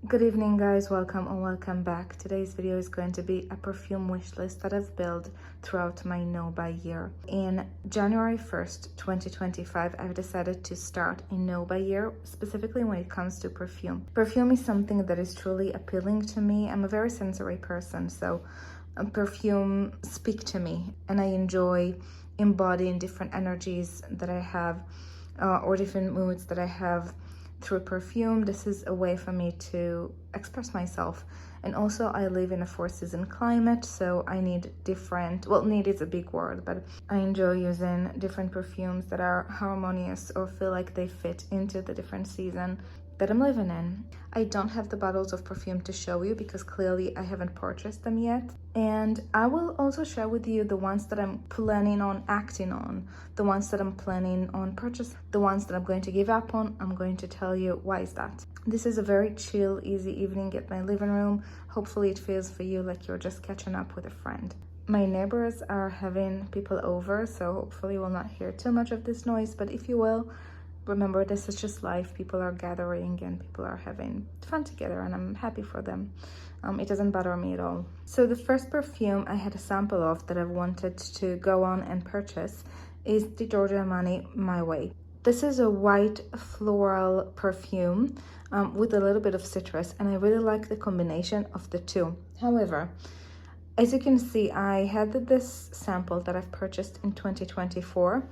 Good evening guys, welcome and welcome back. Today's video is going to be a perfume wish list that I've built throughout my no-buy year. In January 1st, 2025, I've decided to start a no-buy year, specifically when it comes to perfume. Perfume is something that is truly appealing to me. I'm a very sensory person, so perfume speak to me, and I enjoy embodying different energies that I have or different moods that I have through perfume. This is a way for me to express myself, and also I live in a 4-season climate, so I need different, well, need is a big word, but I enjoy using different perfumes that are harmonious or feel like they fit into the different season that I'm living in. I don't have the bottles of perfume to show you because clearly I haven't purchased them yet, and I will also share with you the ones that I'm planning on acting on, the ones that I'm planning on purchasing, the ones that I'm going to give up on. I'm going to tell you why is that. This is a very chill, easy evening at my living room. Hopefully it feels for you like you're just catching up with a friend. My neighbors are having people over, so hopefully you will not hear too much of this noise, but if you will, remember, this is just life. People are gathering and people are having fun together, and I'm happy for them. It doesn't bother me at all. So the first perfume I had a sample of that I've wanted to go on and purchase is the Giorgio Armani My Way. This is a white floral perfume with a little bit of citrus, and I really like the combination of the two. However, as you can see, I had this sample that I've purchased in 2024.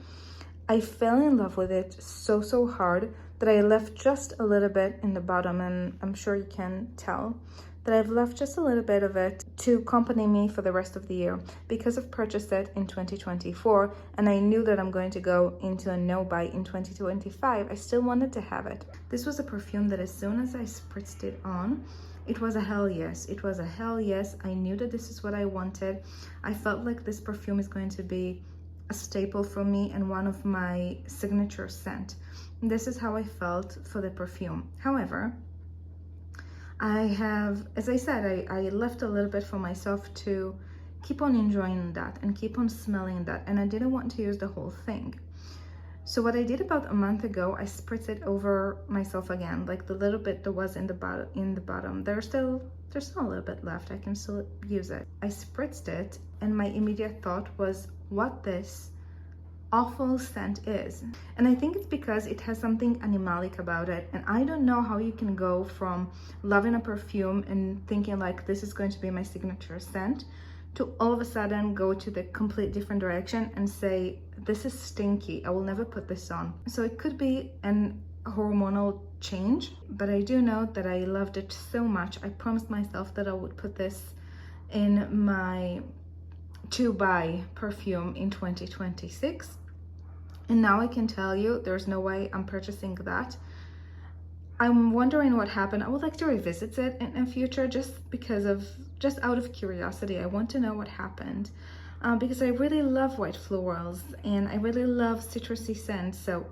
I fell in love with it so hard that I left just a little bit in the bottom, and I'm sure you can tell that I've left just a little bit of it to accompany me for the rest of the year, because I've purchased it in 2024 and I knew that I'm going to go into a no-buy in 2025. I still wanted to have it. This was a perfume that as soon as I spritzed it on, it was a hell yes. It was a hell yes. I knew that this is what I wanted. I felt like this perfume is going to be a staple for me and one of my signature scent. This is how I felt for the perfume. However, I have, as I said, I left a little bit for myself to keep on enjoying that and keep on smelling that, and I didn't want to use the whole thing. So what I did about a month ago, I spritzed it over myself again, like the little bit that was in the bottom. There's still a little bit left. I can still use it. I spritzed it, and my immediate thought was what this awful scent is. And I think it's because it has something animalic about it, and I don't know how you can go from loving a perfume and thinking like this is going to be my signature scent to all of a sudden go to the complete different direction and say this is stinky, I will never put this on. So it could be an hormonal change, but I do know that I loved it so much. I promised myself that I would put this in my to buy perfume in 2026, and now I can tell you there's no way I'm purchasing that. I'm wondering what happened. I would like to revisit it in future, just out of curiosity. I want to know what happened, because I really love white florals and I really love citrusy scents, so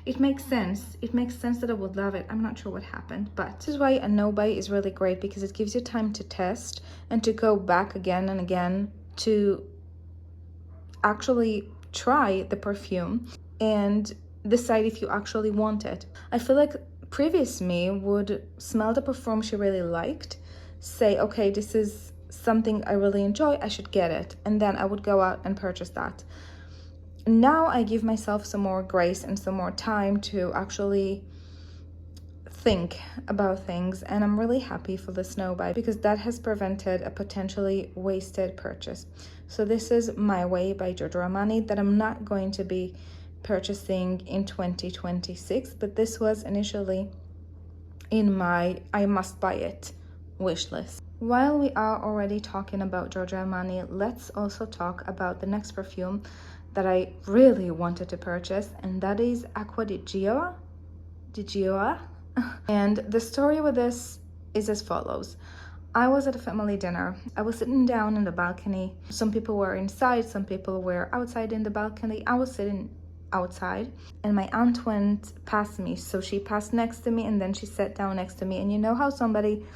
it makes sense. It makes sense that I would love it. I'm not sure what happened, but this is why a no-buy is really great, because it gives you time to test and to go back again and again to actually try the perfume and decide if you actually want it. I feel like previous me would smell the perfume she really liked, say, okay, this is something I really enjoy, I should get it, and then I would go out and purchase that. Now I give myself some more grace and some more time to actually think about things, and I'm really happy for the no buy because that has prevented a potentially wasted purchase. So this is My Way by Giorgio Armani that I'm not going to be purchasing in 2026, but this was initially in my I must buy it wish list. While we are already talking about Giorgio Armani, let's also talk about the next perfume that I really wanted to purchase, and that is Acqua di Gioia. And the story with this is as follows. I was at a family dinner. I was sitting down in the balcony. Some people were inside, some people were outside in the balcony. I was sitting outside, and my aunt went past me. So she passed next to me, and then she sat down next to me. And you know how somebody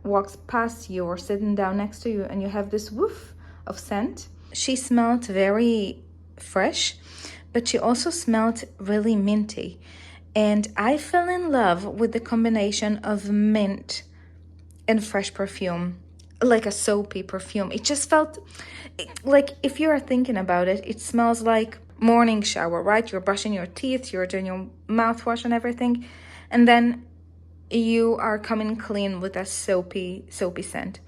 walks past you or sitting down next to you and you have this woof of scent? She smelled very fresh, but she also smelled really minty. And I fell in love with the combination of mint and fresh perfume, like a soapy perfume. It just felt like, if you are thinking about it, it smells like morning shower, right? You're brushing your teeth, you're doing your mouthwash and everything, and then you are coming clean with a soapy scent.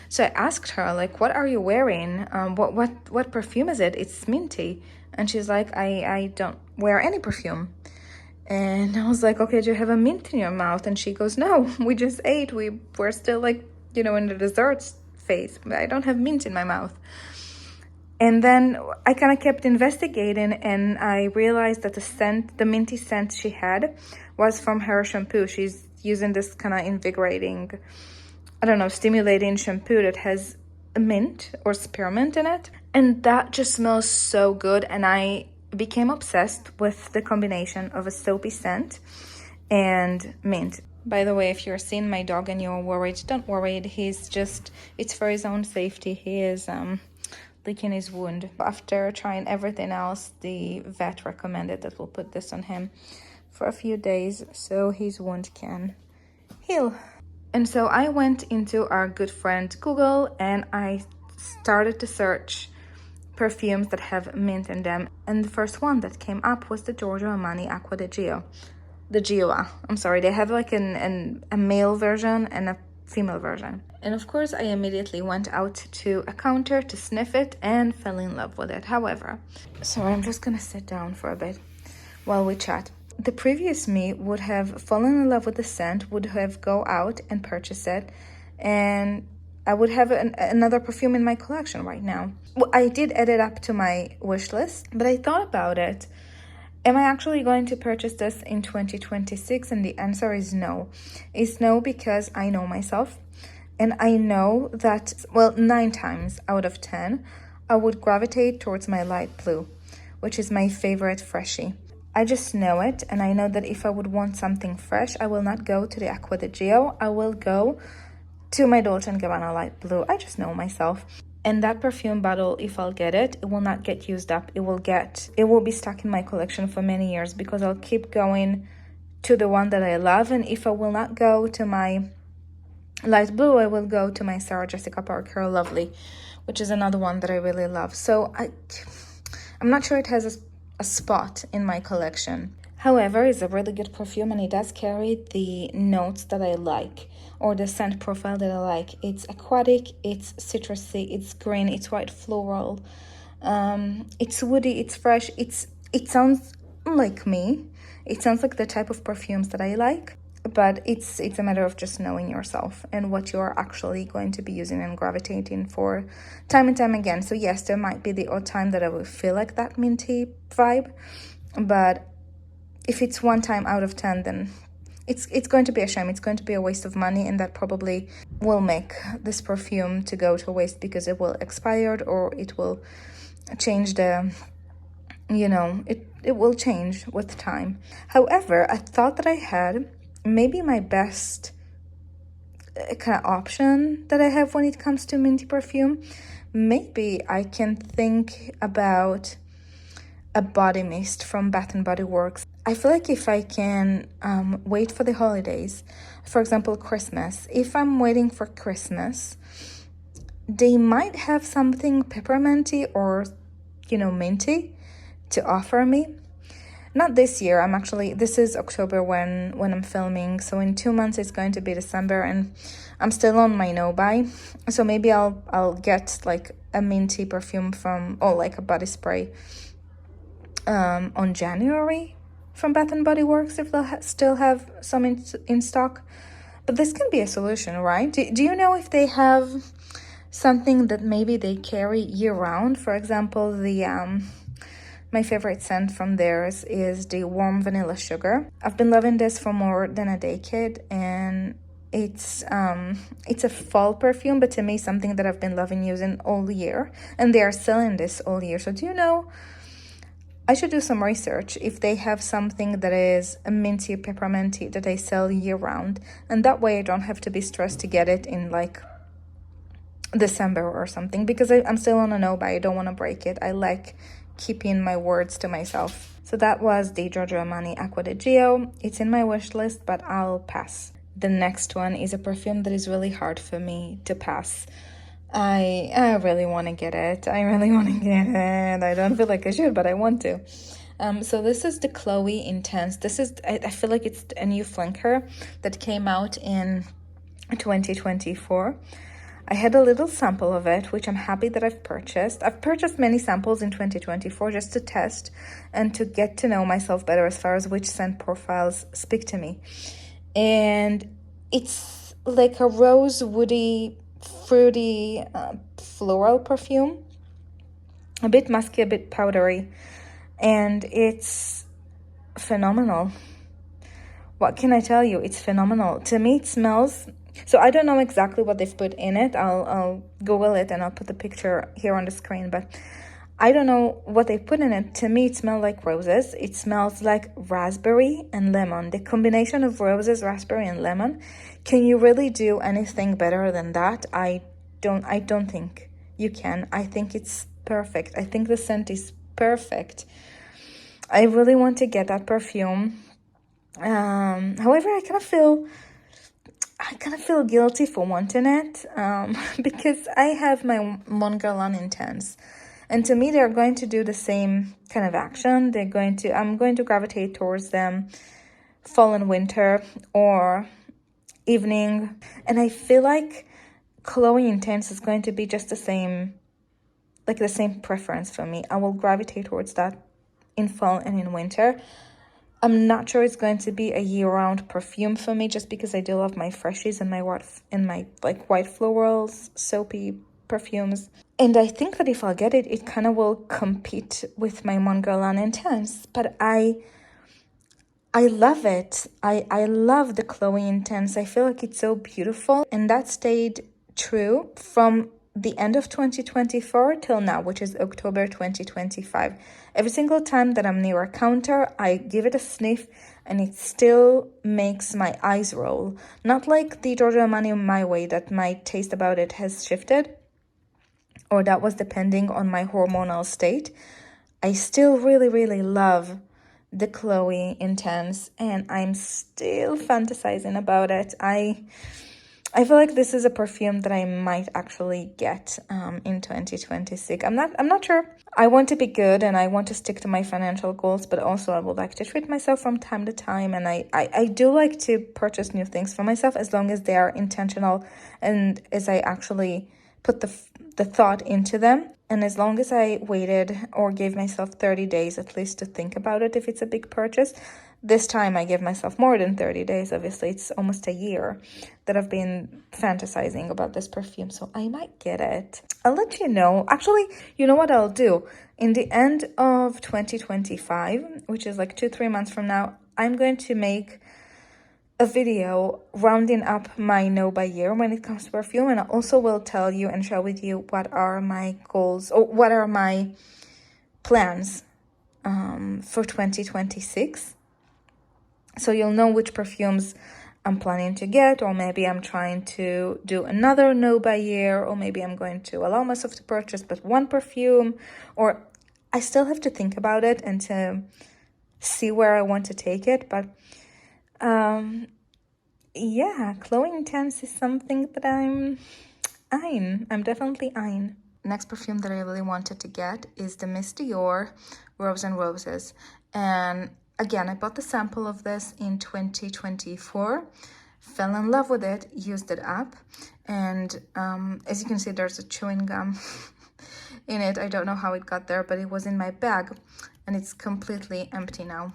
So I asked her, like, what are you wearing? What perfume is it? It's minty. And she's like, I don't wear any perfume. And I was like, okay, do you have a mint in your mouth? And she goes, no, we just ate. We're still like, in the desserts phase. But I don't have mint in my mouth. And then I kind of kept investigating, and I realized that the minty scent she had was from her shampoo. She's using this kind of invigorating, I don't know, stimulating shampoo that has mint or spearmint in it. And that just smells so good. And I became obsessed with the combination of a soapy scent and mint. By the way, if you're seeing my dog and you're worried, don't worry. It's for his own safety. He is licking his wound. After trying everything else, the vet recommended that we'll put this on him for a few days so his wound can heal. And so I went into our good friend Google and I started to search perfumes that have mint in them. And the first one that came up was the Giorgio Armani Acqua di Gio. The Gioa. I'm sorry, they have like a male version and a female version. And of course, I immediately went out to a counter to sniff it and fell in love with it. However, sorry, I'm just gonna sit down for a bit while we chat. The previous me would have fallen in love with the scent, would have go out and purchase it, and I would have another perfume in my collection right now. Well, I did add it up to my wish list, but I thought about it. Am I actually going to purchase this in 2026? And the answer is no. It's no, because I know myself. And I know that, well, 9 times out of 10, I would gravitate towards my light blue, which is my favorite freshie. I just know it, and I know that if I would want something fresh, I will not go to the Acqua di Gio. I will go to my Dolce & Gabbana light blue. I just know myself. And that perfume bottle, if I'll get it, it will not get used up. It will be stuck in my collection for many years, because I'll keep going to the one that I love. And if I will not go to my light blue, I will go to my Sarah Jessica Parker Lovely, which is another one that I really love. So I'm not sure it has a spot in my collection. However, it's a really good perfume, and it does carry the notes that I like, or the scent profile that I like. It's aquatic, it's citrusy, it's green, it's white floral, it's woody, it's fresh, it sounds like me. It sounds like the type of perfumes that I like, but it's a matter of just knowing yourself and what you're actually going to be using and gravitating for time and time again. So yes, there might be the odd time that I will feel like that minty vibe, but if it's 1 time out of 10, then it's going to be a shame. It's going to be a waste of money, and that probably will make this perfume to go to waste, because it will expire, or it will change it will change with time. However, I thought that I had maybe my best kind of option that I have when it comes to minty perfume. Maybe I can think about a body mist from Bath & Body Works. I feel like if I can wait for the holidays, for example, Christmas, if I'm waiting for Christmas, they might have something pepperminty or, minty to offer me. Not this year. This is October when I'm filming. So in 2 months, it's going to be December, and I'm still on my no-buy. So maybe I'll get like a minty perfume like a body spray on January from Bath & Body Works, if they'll still have some in stock. But this can be a solution, right? Do you know if they have something that maybe they carry year-round? For example, my favorite scent from theirs is the Warm Vanilla Sugar. I've been loving this for more than a decade, and it's a fall perfume, but to me, something that I've been loving using all year, and they are selling this all year. So do you know, I should do some research if they have something that is a minty pepperminty that they sell year-round, and that way I don't have to be stressed to get it in like December or something, because I'm still on a no-buy. I don't want to break it. I like keeping my words to myself. So that was the Giorgio Armani Acqua di Gio. It's in my wish list, but I'll pass. The next one is a perfume that is really hard for me to pass. I really want to get it. I really want to get it. I don't feel like I should, but I want to. So this is the Chloe Intense. This is, I feel like it's a new flanker that came out in 2024. I had a little sample of it, which I'm happy that I've purchased. I've purchased many samples in 2024 just to test and to get to know myself better as far as which scent profiles speak to me. And it's like a rose, woody, fruity, floral perfume. A bit musky, a bit powdery. And it's phenomenal. What can I tell you? It's phenomenal. To me, it smells... So I don't know exactly what they've put in it. I'll Google it and I'll put the picture here on the screen. But I don't know what they put in it. To me, it smells like roses. It smells like raspberry and lemon. The combination of roses, raspberry, and lemon. Can you really do anything better than that? I don't think you can. I think it's perfect. I think the scent is perfect. I really want to get that perfume. However, I kind of feel guilty for wanting it, because I have my Mon Guerlain Intense, and to me they're going to do the same kind of action. I'm going to gravitate towards them fall and winter or evening, and I feel like Chloe Intense is going to be just the same preference for me. I will gravitate towards that in fall and in winter. I'm not sure it's going to be a year-round perfume for me, just because I do love my freshies and my white florals, soapy perfumes. And I think that if I'll get it, it kind of will compete with my Mon Guerlain Intense. But I love it. I love the Chloe Intense. I feel like it's so beautiful, and that stayed true from the end of 2024 till now, which is October 2025. Every single time that I'm near a counter, I give it a sniff and it still makes my eyes roll. Not like the Giorgio Armani My Way, that my taste about it has shifted, or that was depending on my hormonal state. I still really, really love the Chloe Intense, and I'm still fantasizing about it. I feel like this is a perfume that I might actually get in 2026. I'm not sure. I want to be good and I want to stick to my financial goals, but also I would like to treat myself from time to time. And I do like to purchase new things for myself, as long as they are intentional and as I actually put the thought into them. And as long as I waited or gave myself 30 days at least to think about it if it's a big purchase. This time I give myself more than 30 days. Obviously, it's almost a year that I've been fantasizing about this perfume, so I might get it. I'll let you know. Actually, you know what I'll do? In the end of 2025, which is like 2-3 months from now, I'm going to make a video rounding up my no by year when it comes to perfume, and I also will tell you and share with you what are my goals, or what are my plans for 2026. So you'll know which perfumes I'm planning to get, or maybe I'm trying to do another no by year, or maybe I'm going to allow myself to purchase but one perfume, or I still have to think about it and to see where I want to take it. But yeah, Chloe Intense is something that I'm definitely eyeing. Next perfume that I really wanted to get is the Miss Dior Rose and Roses, and again, I bought the sample of this in 2024, fell in love with it, used it up, and as you can see, there's a chewing gum in it. I don't know how it got there, but it was in my bag, and it's completely empty now.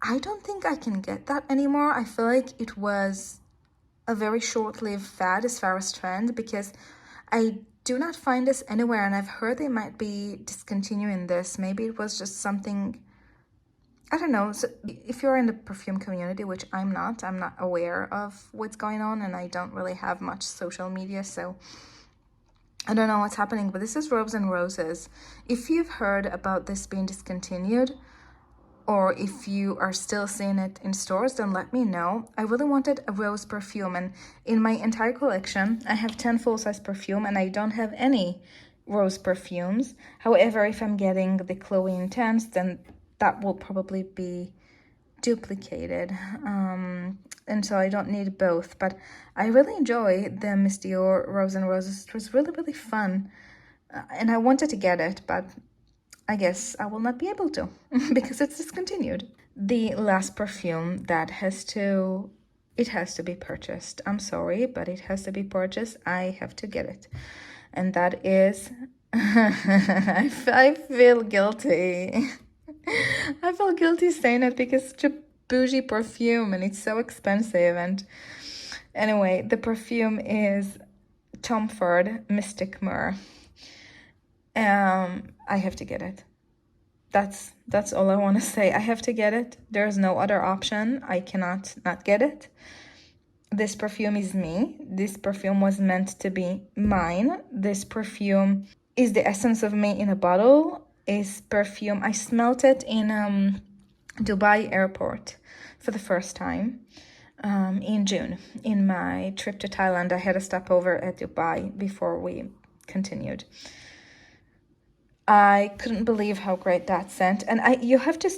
I don't think I can get that anymore. I feel like it was a very short-lived fad as far as trend, because I do not find this anywhere, and I've heard they might be discontinuing this. Maybe it was just something... I don't know. So if you're in the perfume community, which I'm not aware of what's going on, and I don't really have much social media, so I don't know what's happening. But this is Rose and Roses. If you've heard about this being discontinued, or if you are still seeing it in stores, then let me know. I really wanted a rose perfume, and in my entire collection, I have 10 full-size perfume, and I don't have any rose perfumes. However, if I'm getting the Chloe Intense, then that will probably be duplicated, and so I don't need both. But I really enjoy the Miss Dior Rose and Roses. It was really, really fun, and I wanted to get it, but I guess I will not be able to because it's discontinued. The last perfume that has to be purchased. I'm sorry, but it has to be purchased. I have to get it, and that is I feel guilty. I feel guilty saying it because it's such a bougie perfume and it's so expensive. And anyway, the perfume is Tom Ford Mystic Myrrh. I have to get it. That's all I want to say. I have to get it. There's no other option. I cannot not get it. This perfume is me. This perfume was meant to be mine. This perfume is the essence of me in a bottle. Is perfume. I smelt it in Dubai airport for the first time in June. In my trip to Thailand, I had a stopover at Dubai before we continued. I couldn't believe how great that scent. And you have to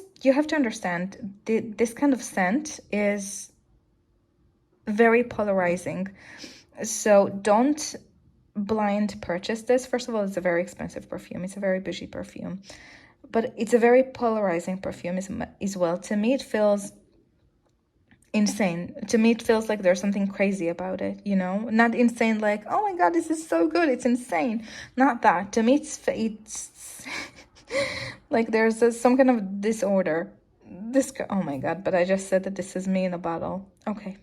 understand, this kind of scent is very polarizing. So don't blind purchase this. First of all, it's a very expensive perfume. It's a very bougie perfume. But it's a very polarizing perfume as well. To me, it feels insane. To me, it feels like there's something crazy about it, you know? Not insane like, oh my God, this is so good, it's insane. Not that. To me, it's like there's some kind of disorder. Oh my God, but I just said that this is me in a bottle. Okay.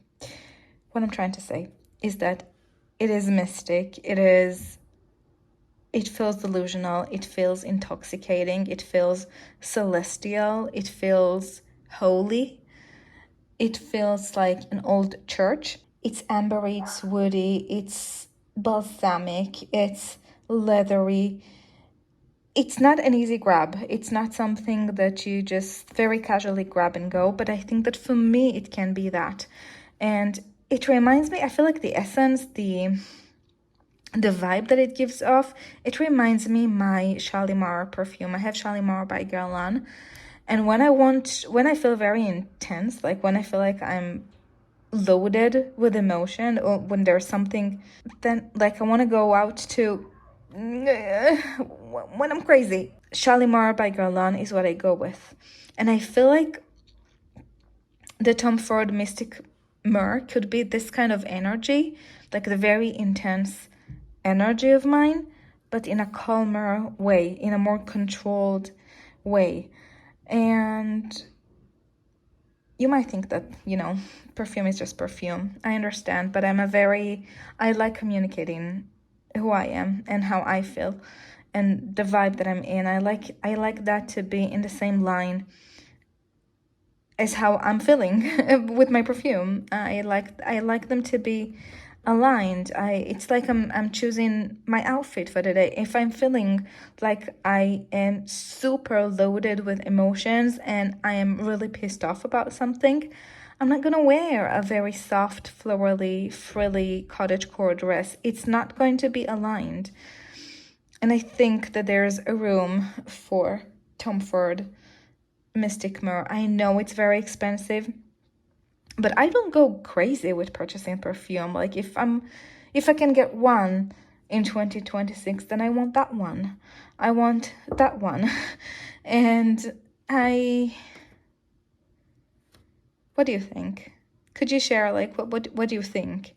What I'm trying to say is that it is mystic. It feels delusional. It feels intoxicating. It feels celestial. It feels holy. It feels like an old church. It's ambery, it's woody, it's balsamic, it's leathery. It's not an easy grab. It's not something that you just very casually grab and go, but I think that for me, it can be that. And it reminds me, I feel like the essence, the vibe that it gives off, it reminds me my Shalimar perfume. I have Shalimar by Guerlain. And when I feel very intense, like when I feel like I'm loaded with emotion, or when there's something, then like I want to go out to, when I'm crazy, Shalimar by Guerlain is what I go with. And I feel like the Tom Ford Mystic Myrrh could be this kind of energy, like the very intense energy of mine, but in a calmer way, in a more controlled way. And you might think that, you know, perfume is just perfume. I understand, but I like communicating who I am and how I feel and the vibe that I'm in. I like that to be in the same line as how I'm feeling with my perfume. I like them to be aligned. It's like I'm choosing my outfit for the day. If I'm feeling like I am super loaded with emotions and I am really pissed off about something, I'm not gonna wear a very soft, florally, frilly cottagecore dress. It's not going to be aligned. And I think that there's a room for Tom Ford Mystic Myrrh. I know it's very expensive, but I don't go crazy with purchasing perfume. Like if I can get one in 2026, then I want that one. I want that one. And what do you think? Could you share, like, what do you think?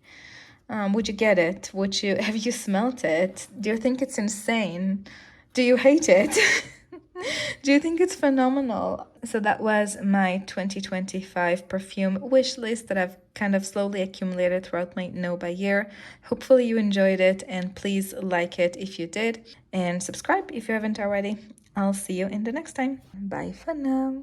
Would you get it? Have you smelt it? Do you think it's insane? Do you hate it? Do you think it's phenomenal? So that was my 2025 perfume wish list that I've kind of slowly accumulated throughout my No by year. Hopefully you enjoyed it, and please like it if you did, and subscribe if you haven't already. I'll see you in the next time. Bye for now.